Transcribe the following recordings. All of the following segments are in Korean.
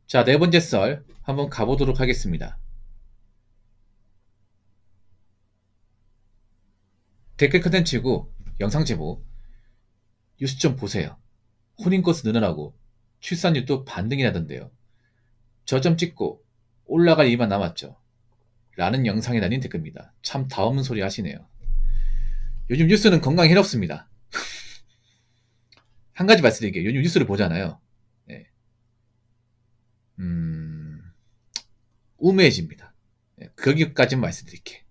자, 네 번째 썰 한번 가보도록 하겠습니다. 댓글 컨텐츠고 영상 제보 뉴스 좀 보세요. 혼인건수 늘어나고 출산율도 반등이 나던데요. 저점 찍고 올라갈 일만 남았죠. 라는 영상에 달린 댓글입니다. 참 다 없는 소리 하시네요. 요즘 뉴스는 건강이 해롭습니다. 한 가지 말씀드릴게요. 요즘 뉴스를 보잖아요. 네. 우매해집니다. 네, 거기까지만 말씀드릴게요.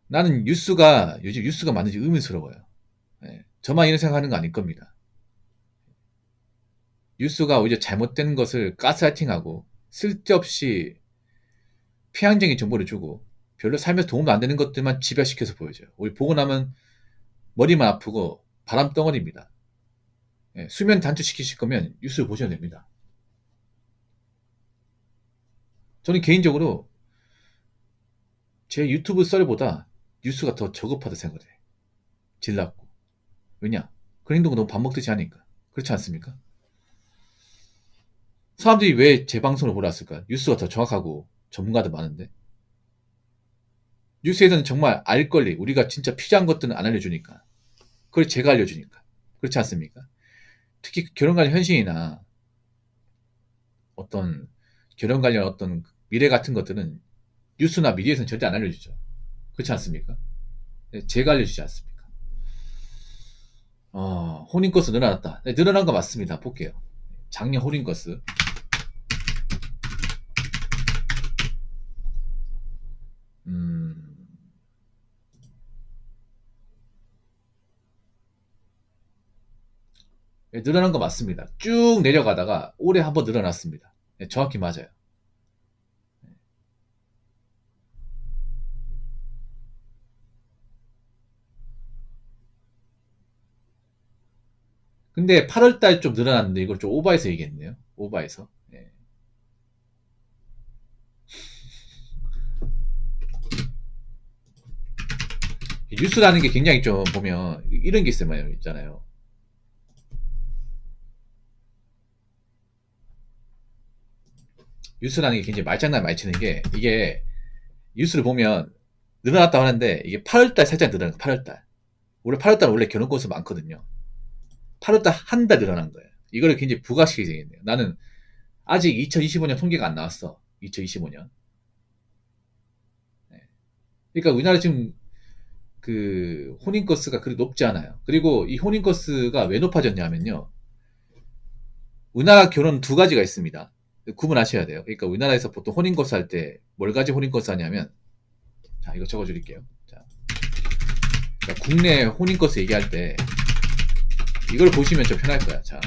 나는 요즘 뉴스가 맞는지 의문스러워요. 네, 저만 이런 생각하는 거 아닐 겁니다. 뉴스가 오히려 잘못된 것을 가스라이팅하고 쓸데없이 피항적인 정보를 주고 별로 삶에서 도움 안 되는 것들만 집약시켜서 보여줘요. 우리 보고 나면 머리만 아프고 바람덩어리입니다. 예, 수면 단축시키실 거면 뉴스를 보셔야 됩니다. 저는 개인적으로 제 유튜브 썰보다 뉴스가 더 저급하다 생각을 해. 질 낮고. 왜냐? 그 행동은 너무 밥 먹듯이 하니까. 그렇지 않습니까? 사람들이 왜 제 방송을 보러 왔을까? 뉴스가 더 정확하고 전문가도 많은데. 뉴스에서는 정말 알 권리, 우리가 진짜 필요한 것들은 안 알려주니까. 그걸 제가 알려주니까. 그렇지 않습니까? 특히 결혼 관련 현실이나 어떤 결혼 관련 어떤 미래 같은 것들은 뉴스나 미디어에서는 절대 안 알려주죠. 그렇지 않습니까? 네, 제가 알려주지 않습니까? 혼인건수 늘어났다. 네, 늘어난 거 맞습니다. 볼게요. 작년 혼인건수. 네, 늘어난 거 맞습니다. 쭉 내려가다가 올해 한번 늘어났습니다. 네, 정확히 맞아요. 근데 8월달 좀 늘어났는데 이걸 좀 오버해서 얘기했네요. 오버해서. 네. 뉴스라는 게 굉장히 좀 보면 이런 게 있잖아요. 뉴스라는 게 굉장히 말장난 많이 치는 게 이게 뉴스를 보면 늘어났다고 하는데 이게 8월달 살짝 늘어난 거예요. 8월달. 원래 8월달 원래 결혼 건수 많거든요. 8월달 한 달 늘어난 거예요. 이거를 굉장히 부각시키게 되겠네요. 나는 아직 2025년 통계가 안 나왔어. 2025년. 그러니까 우리나라 지금 그 혼인 건수가 그리 높지 않아요. 그리고 이 혼인 건수가 왜 높아졌냐면요. 우리나라 결혼 두 가지가 있습니다. 구분하셔야 돼요. 그러니까 우리나라에서 보통 혼인 건수 할 때 뭘 가지고 혼인 건수 하냐면 자, 이거 적어 드릴게요. 자, 그러니까 국내 혼인 건수 얘기할 때 이걸 보시면 좀 편할 거야. 자,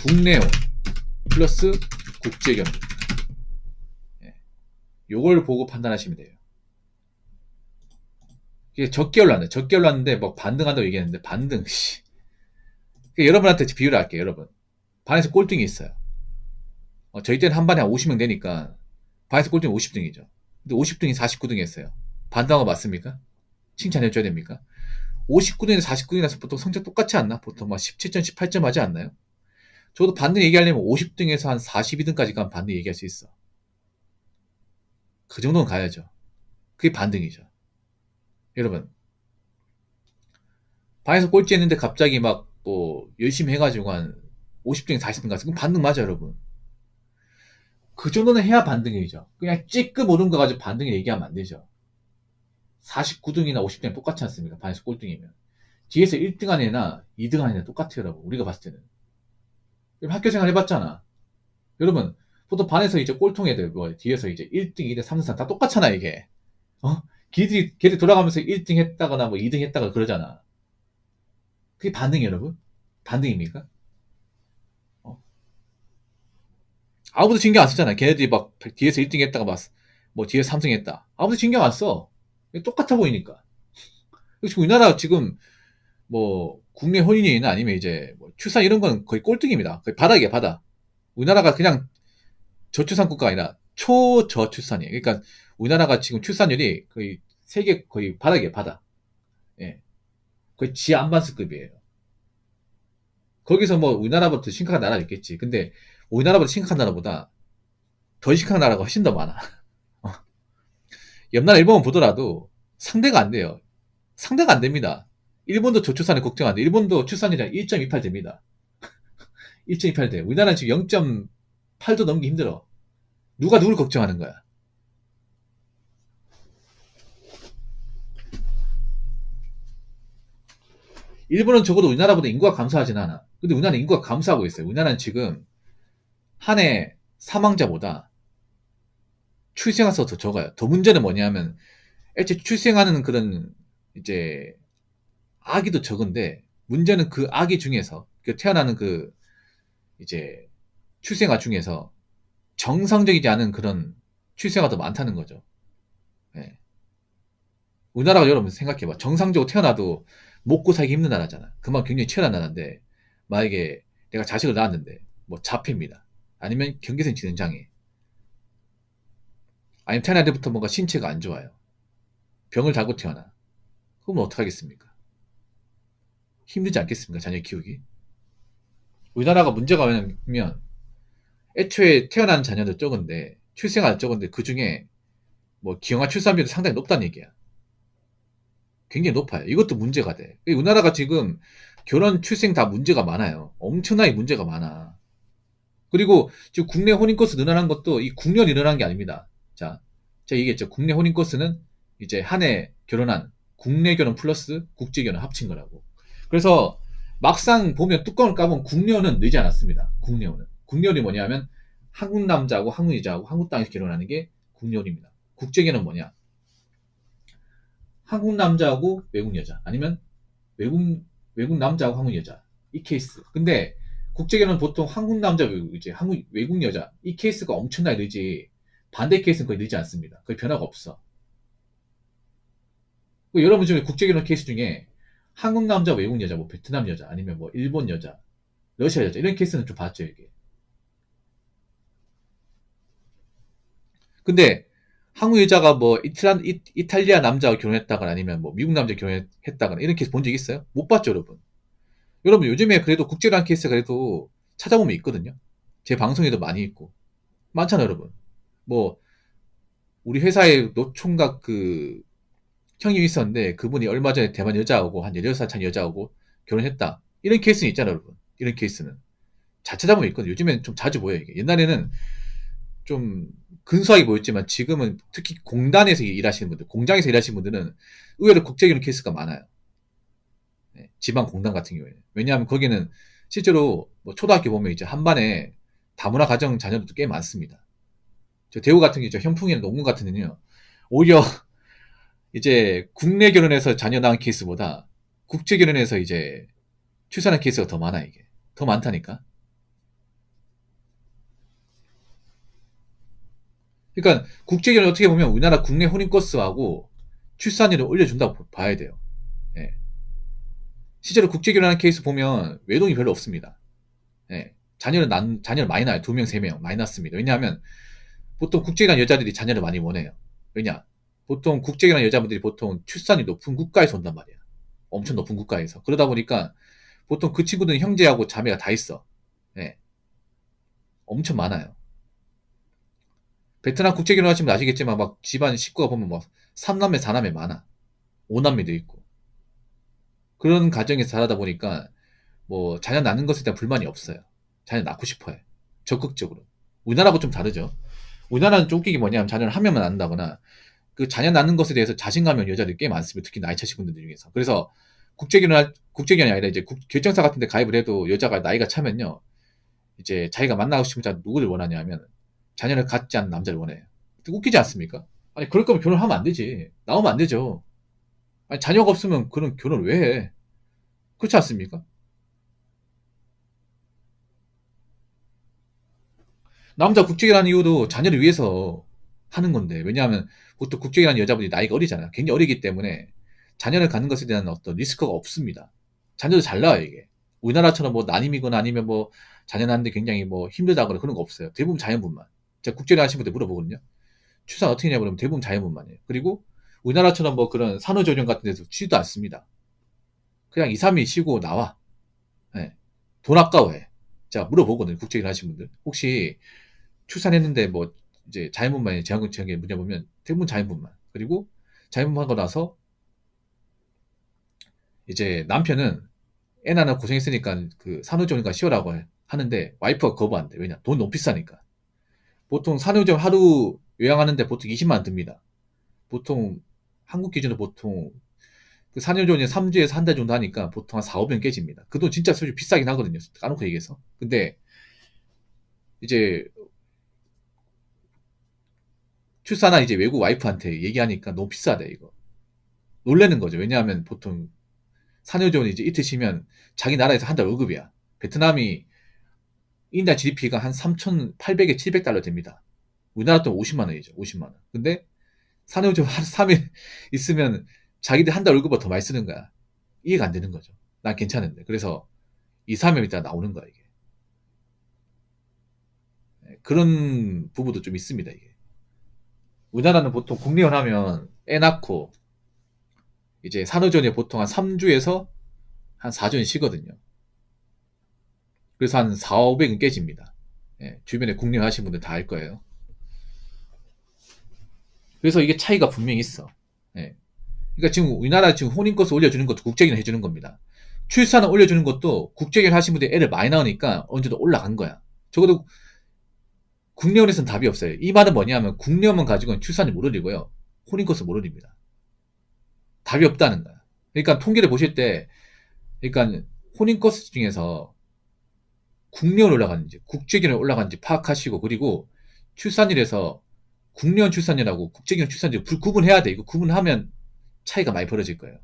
국내혼 플러스 국제결혼. 예, 요걸 보고 판단하시면 돼요. 이게 적게 올랐네. 적게 올랐는데 뭐 반등한다고 얘기했는데 반등. 씨. 그러니까 여러분한테 비유를 할게요. 여러분. 반에서 꼴등이 있어요. 저희 때는 한 반에 한 50명 되니까 반에서 꼴등이 50등이죠. 근데 50등이 49등 했어요. 반등한 거 맞습니까? 칭찬해줘야 됩니까? 59등에서 49등이라서 보통 성적 똑같지 않나? 보통 막 17점, 18점 하지 않나요? 저도 반등 얘기하려면 50등에서 한 42등까지 가면 반등 얘기할 수 있어. 그 정도는 가야죠. 그게 반등이죠. 여러분, 반에서 꼴찌 했는데 갑자기 막 뭐 열심히 해가지고 한 50등, 40등 갔어. 그럼 반등 맞아, 여러분. 그 정도는 해야 반등이죠. 그냥 찌끄 오른 거 가지고 반등을 얘기하면 안 되죠. 49등이나 50등이 똑같지 않습니까? 반에서 꼴등이면. 뒤에서 1등 한 애나 2등 한 애나 똑같아요, 여러분. 우리가 봤을 때는. 학교 생활 해봤잖아. 여러분, 보통 반에서 이제 꼴통 애들, 뭐, 뒤에서 이제 1등, 2등, 3등, 4등 다 똑같잖아, 이게. 걔들 돌아가면서 1등 했다거나 뭐 2등 했다거나 그러잖아. 그게 반등이에요, 여러분? 반등입니까? 어? 아무도 신경 안 쓰잖아. 걔네들이 막 뒤에서 1등 했다가 막, 뭐 뒤에서 3등 했다. 아무도 신경 안 써. 똑같아 보이니까. 지금 우리나라 지금 뭐 국내 혼인이나 아니면 이제 뭐 출산 이런 건 거의 꼴등입니다. 거의 바닥이야, 바닥. 우리나라가 그냥 저출산 국가가 아니라 초저출산이에요. 그러니까 우리나라가 지금 출산율이 거의 세계 거의 바닥이에요, 바닥. 예. 거의 지하 안반수급이에요. 거기서 뭐 우리나라보다 더 심각한 나라 있겠지. 근데 우리나라보다 심각한 나라보다 더 심각한 나라가 훨씬 더 많아. 옆 나라 일본만 보더라도 상대가 안 돼요. 상대가 안 됩니다. 일본도 저출산에 걱정하는데 일본도 출산율이 1.28 됩니다. 1.28 돼. 우리나라는 지금 0.8도 넘기 힘들어. 누가 누굴 걱정하는 거야. 일본은 적어도 우리나라보다 인구가 감소하진 않아. 근데 우리나라는 인구가 감소하고 있어요. 우리나라는 지금 한 해 사망자보다 출생아 수가 더 적어요. 더 문제는 뭐냐면 애초에 출생하는 그런 이제 아기도 적은데 문제는 그 아기 중에서 그 태어나는 그 이제 출생아 중에서 정상적이지 않은 그런 출생아가 더 많다는 거죠. 예. 우리나라가 여러분 생각해봐. 정상적으로 태어나도 먹고 살기 힘든 나라잖아. 그만 굉장히 치열한 나라인데 만약에 내가 자식을 낳았는데 뭐 자폐입니다. 아니면 경계선 지능장애. 아니면 태어날 때부터 뭔가 신체가 안 좋아요. 병을 달고 태어나. 그러면 어떡하겠습니까? 힘들지 않겠습니까? 자녀 키우기. 우리나라가 문제가 뭐냐면 애초에 태어난 자녀도 적은데 출생아도 적은데 그 중에 뭐 기형아 출산비도 상당히 높다는 얘기야. 굉장히 높아요. 이것도 문제가 돼. 우리나라가 지금 결혼 출생 다 문제가 많아요. 엄청나게 문제가 많아. 그리고 지금 국내 혼인 건수 늘어난 것도 이 국년이 늘어난 게 아닙니다. 자, 제가 얘기했죠. 국내 혼인 건수는 이제 한 해 결혼한 국내 결혼 플러스 국제 결혼 합친 거라고. 그래서 막상 보면 뚜껑을 까보면 국내혼은 늘지 않았습니다. 국내혼은. 국내혼이 뭐냐면 한국 남자하고 한국 여자하고 한국 땅에서 결혼하는 게 국내혼입니다. 국제 결혼은 뭐냐? 한국 남자하고 외국 여자 아니면 외국 남자하고 한국 여자 이 케이스. 근데 국제 결혼은 보통 한국 남자 외국 여자 이 케이스가 엄청나게 늘지 반대 케이스는 거의 늘지 않습니다. 거의 변화가 없어. 여러분 중에 국제 결혼 케이스 중에 한국 남자 외국 여자 뭐 베트남 여자 아니면 뭐 일본 여자 러시아 여자 이런 케이스는 좀 봤죠 이게. 근데 한국 여자가 뭐 이탈리아 남자와 결혼했다거나 아니면 뭐 미국 남자 결혼했다거나 이런 케이스 본 적 있어요? 못 봤죠 여러분. 여러분 요즘에 그래도 국제란 케이스가 그래도 찾아보면 있거든요. 제 방송에도 많이 있고 많잖아요 여러분. 뭐 우리 회사에 노총각 그 형이 있었는데 그분이 얼마 전에 대만 여자하고 한 18살 찬 여자하고 결혼했다. 이런 케이스는 있잖아요 여러분. 이런 케이스는 잘 찾아보면 있거든요. 요즘엔 좀 자주 보여요 이게. 옛날에는 좀 근소하게 보였지만 지금은 특히 공단에서 일하시는 분들, 공장에서 일하시는 분들은 의외로 국제결혼 케이스가 많아요. 네, 지방 공단 같은 경우에는. 왜냐하면 거기는 실제로 뭐 초등학교 보면 이제 한 반에 다문화 가정 자녀들도 꽤 많습니다. 저 대우 같은 게 현풍이나 농군 같은 데는요. 오히려 이제 국내 결혼해서 자녀 낳은 케이스보다 국제 결혼해서 이제 출산한 케이스가 더 많아 이게. 더 많다니까. 그러니까 국제 결혼 어떻게 보면 우리나라 국내 혼인 건수하고 출산율을 올려준다고 봐야 돼요. 예. 실제로 국제 결혼하는 케이스 보면 외동이 별로 없습니다. 예. 자녀를 많이 낳아요. 2명, 3명 많이 낳습니다. 왜냐하면 보통 국제 결혼 여자들이 자녀를 많이 원해요. 왜냐? 보통 국제 결혼 여자분들이 보통 출산이 높은 국가에서 온단 말이야. 엄청 높은 국가에서. 그러다 보니까 보통 그 친구들은 형제하고 자매가 다 있어. 예. 엄청 많아요. 베트남 국제 결혼하시면 아시겠지만 막 집안 식구가 보면 막 3남매, 4남매 많아. 5남매도 있고. 그런 가정에서 자라다 보니까 뭐 자녀 낳는 것에 대한 불만이 없어요. 자녀 낳고 싶어요. 적극적으로. 우리나라하고 좀 다르죠. 우리나라는 좀 웃기게 뭐냐면 자녀를 한 명만 낳는다거나 그 자녀 낳는 것에 대해서 자신감이 없는 여자들이 꽤 많습니다. 특히 나이 차신 분들 중에서. 그래서 국제결혼이 아니라 이제 결정사 같은 데 가입을 해도 여자가 나이가 차면요. 이제 자기가 만나고 싶은 자 누구를 원하냐면 자녀를 갖지 않는 남자를 원해요. 웃기지 않습니까? 아니 그럴 거면 결혼하면 안 되지. 나오면 안 되죠. 아니 자녀가 없으면 그런 결혼을 왜 해? 그렇지 않습니까? 남자 국적이라는 이유도 자녀를 위해서 하는 건데 왜냐하면 보통 국적이라는 여자분이 나이가 어리잖아요. 굉장히 어리기 때문에 자녀를 갖는 것에 대한 어떤 리스크가 없습니다. 자녀도 잘 나와요 이게. 우리나라처럼 뭐 난임이거나 아니면 뭐 자녀 낳는데 굉장히 뭐 힘들다거나 그런 거 없어요. 대부분 자연분만. 제가 국제를 하신 분들 물어보거든요. 출산 어떻게 하냐고 그러면 대부분 자연분만이에요. 그리고 우리나라처럼 뭐 그런 산후조리원 같은 데서 치지도 않습니다. 그냥 2, 3일 쉬고 나와. 예. 돈 아까워해. 제가 물어보거든요. 국제일 하신 분들. 혹시 출산했는데 뭐 이제 자연분만에 제한국제하게 물어보면 대부분 자연분만. 그리고 자연분만 하고 나서 이제 남편은 애 낳아 고생했으니까 그 산후조리가 쉬어라고 하는데 와이프가 거부한대. 왜냐? 돈 너무 비싸니까. 보통 산후조리 하루 요양하는데 보통 20만 원 듭니다. 보통 한국 기준으로 보통 그 산후조리 3주에서 한 달 정도 하니까 보통 한 4, 500원 깨집니다. 그 돈 진짜 솔직히 비싸긴 하거든요. 까놓고 얘기해서. 근데 이제 출산한 이제 외국 와이프한테 얘기하니까 너무 비싸대 이거. 놀라는 거죠. 왜냐하면 보통 산후조리 이제 이틀 쉬면 자기 나라에서 한 달 월급이야. 베트남이 인당 GDP가 한 3,800에 700달러 됩니다. 우리나라 돈 50만 원이죠. 50만 원. 근데 산후조리 한 3일 있으면 자기들 한 달 월급보다 더 많이 쓰는 거야. 이해가 안 되는 거죠. 난 괜찮은데. 그래서 2, 3일 있다 나오는 거야, 이게. 그런 부분도 좀 있습니다, 이게. 우리나라는 보통 국리원 하면 애 낳고 이제 산후조리에 보통 한 3주에서 한 4주는 쉬거든요. 그래서 한 4, 500은 깨집니다. 예, 주변에 국리원 하신 분들 다 알 거예요. 그래서 이게 차이가 분명히 있어. 예. 그러니까 지금 우리나라 지금 혼인코스 올려주는 것도 국제기는 해주는 겁니다. 출산을 올려주는 것도 국제기를 하신 분들이 애를 많이 낳으니까 어느 정도 올라간 거야. 적어도 국내원에서는 답이 없어요. 이 말은 뭐냐면 국내원만 가지고는 출산을 못 올리고요. 혼인코스 못 올립니다. 답이 없다는 거야. 그러니까 통계를 보실 때, 그러니까 혼인코스 중에서 국내원 올라가는지 국제기는 올라가는지 파악하시고 그리고 출산율에서 국내원 출산율하고 국제기원 출산율 구분해야 돼. 이거 구분하면 차이가 많이 벌어질 거예요.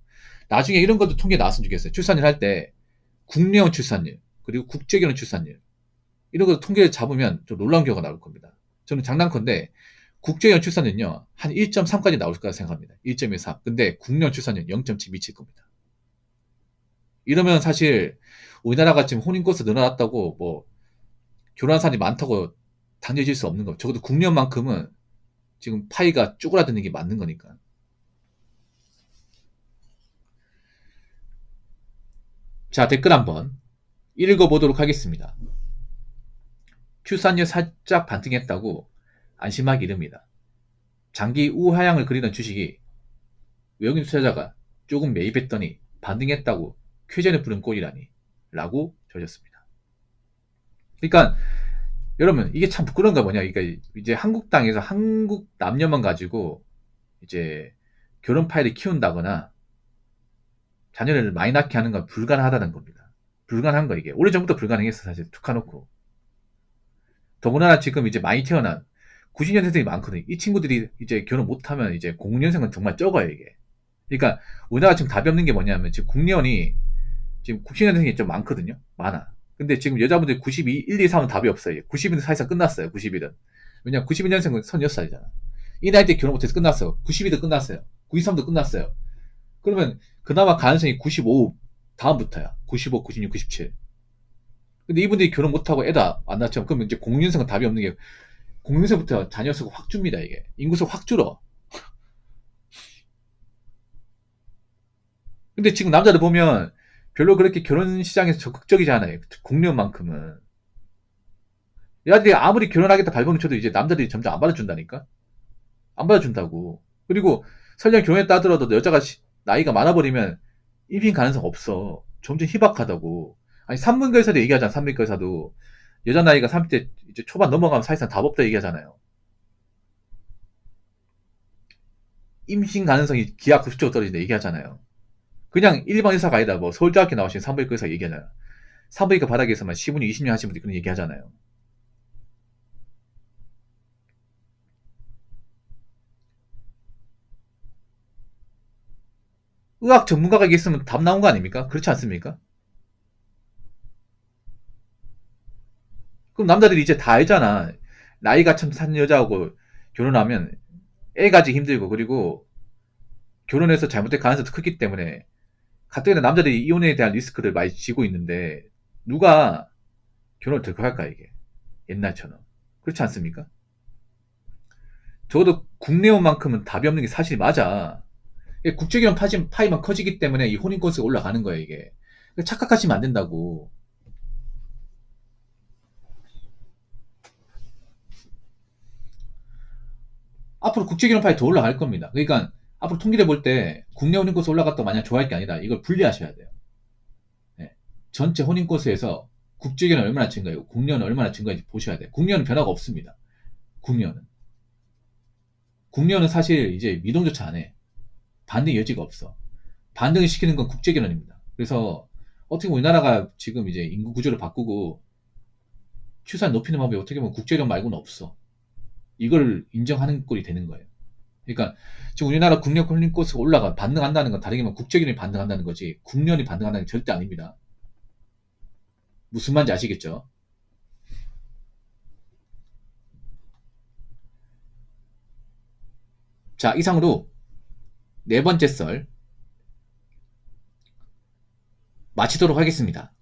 나중에 이런 것도 통계 나왔으면 좋겠어요. 출산율 할 때 국내원 출산율 그리고 국제결혼 출산율 이런 거 통계를 잡으면 좀 놀라운 결과가 나올 겁니다. 저는 장난컨대 국제결혼 출산율은요 한 1.3까지 나올 거라 생각합니다. 1.13. 근데 국내원 출산율 0.7 미칠 겁니다. 이러면 사실 우리나라가 지금 혼인코스 늘어났다고 뭐 결혼한 사람이 많다고 단정질 수 없는 거. 적어도 국내원만큼은 지금 파이가 쪼그라드는 게 맞는 거니까. 자, 댓글 한번 읽어보도록 하겠습니다. 출산율 살짝 반등했다고 안심하기 이릅니다. 장기 우하향을 그리던 주식이 외국인 투자자가 조금 매입했더니 반등했다고 쾌재를 부른 꼴이라니 라고 적었습니다. 그러니까 여러분 이게 참 부끄러운 거 뭐냐. 그러니까 이제 한국 땅에서 한국 남녀만 가지고 이제 결혼 파일을 키운다거나 자녀를 많이 낳게 하는 건 불가능하다는 겁니다. 불가능한 거 이게. 오래전부터 불가능했어 사실 툭 까놓고. 더군다나 지금 이제 많이 태어난 90년생들이 많거든요. 이 친구들이 이제 결혼 못하면 이제 00년생은 정말 적어요 이게. 그러니까 우리나라 지금 답이 없는 게 뭐냐면 지금 국년이 지금 90년생이 좀 많거든요. 많아. 근데 지금 여자분들이 92, 1, 2, 3은 답이 없어요. 90일은 사실상 끝났어요. 90일은. 왜냐면 91년생은 36살이잖아. 이 나이 때 결혼 못해서 끝났어. 92도 끝났어요. 93도 끝났어요. 그러면 그나마 가능성이 95 다음부터야. 95, 96, 97. 근데 이분들이 결혼 못하고 애다 안 낳죠. 그러면 이제 00년생은 답이 없는 게 00년생부터 자녀 수가 확 줍니다. 이게. 인구수가 확 줄어. 근데 지금 남자들 보면 별로 그렇게 결혼 시장에서 적극적이지 않아요. 국내만큼은. 얘들이 아무리 결혼하겠다 발버둥 쳐도 이제 남자들이 점점 안 받아준다니까? 안 받아준다고. 그리고 설령 결혼했다 하더라도 여자가 나이가 많아버리면 임신 가능성 없어. 점점 희박하다고. 아니, 산문교사도 얘기하잖아, 산문교사도. 여자 나이가 30대 이제 초반 넘어가면 사실상 답 없다 얘기하잖아요. 임신 가능성이 기하 90% 떨어진다 얘기하잖아요. 그냥 일반 의사가 아니다. 뭐 서울대학교 나오신 산부인과 의사 얘기하잖아요. 산부인과 바닥에서만 15년, 20년 하신 분들이 그런 얘기 하잖아요. 의학 전문가가 얘기했으면 답 나온 거 아닙니까? 그렇지 않습니까? 그럼 남자들이 이제 다 알잖아. 나이가 참 산 여자하고 결혼하면 애 가지기 힘들고 그리고 결혼해서 잘못될 가능성도 크기 때문에 가뜩이나 남자들이 이혼에 대한 리스크를 많이 지고 있는데 누가 결혼을 들고 할까 이게 옛날처럼 그렇지 않습니까? 적어도 국내원만큼은 답이 없는 게 사실이 맞아. 국제기론 파이만 커지기 때문에 이 혼인건수가 올라가는 거예요, 이게. 착각하시면 안 된다고. 앞으로 국제기론 파이 더 올라갈 겁니다. 그러니까 앞으로 통계를 볼 때 국내 혼인건수 올라갔다고 마냥 좋아할 게 아니라 이걸 분리하셔야 돼요. 네. 전체 혼인건수에서 국제기는 얼마나 증가하고 국내는 얼마나 증가한지 보셔야 돼요. 국내는 변화가 없습니다. 국내는. 국내는 사실 이제 미동조차 안 해. 반등 여지가 없어. 반등을 시키는 건 국제기론입니다. 그래서 어떻게 보면 우리나라가 지금 이제 인구 구조를 바꾸고 출산 높이는 방법이 어떻게 보면 국제기론 말고는 없어. 이걸 인정하는 꼴이 되는 거예요. 그러니까 지금 우리나라 국내 혼인건수가 올라가 반등한다는 건 다르게 말하면 국제기론이 반등한다는 거지 국년이 반등한다는 게 절대 아닙니다. 무슨 말인지 아시겠죠? 자, 이상으로 네 번째 썰 마치도록 하겠습니다.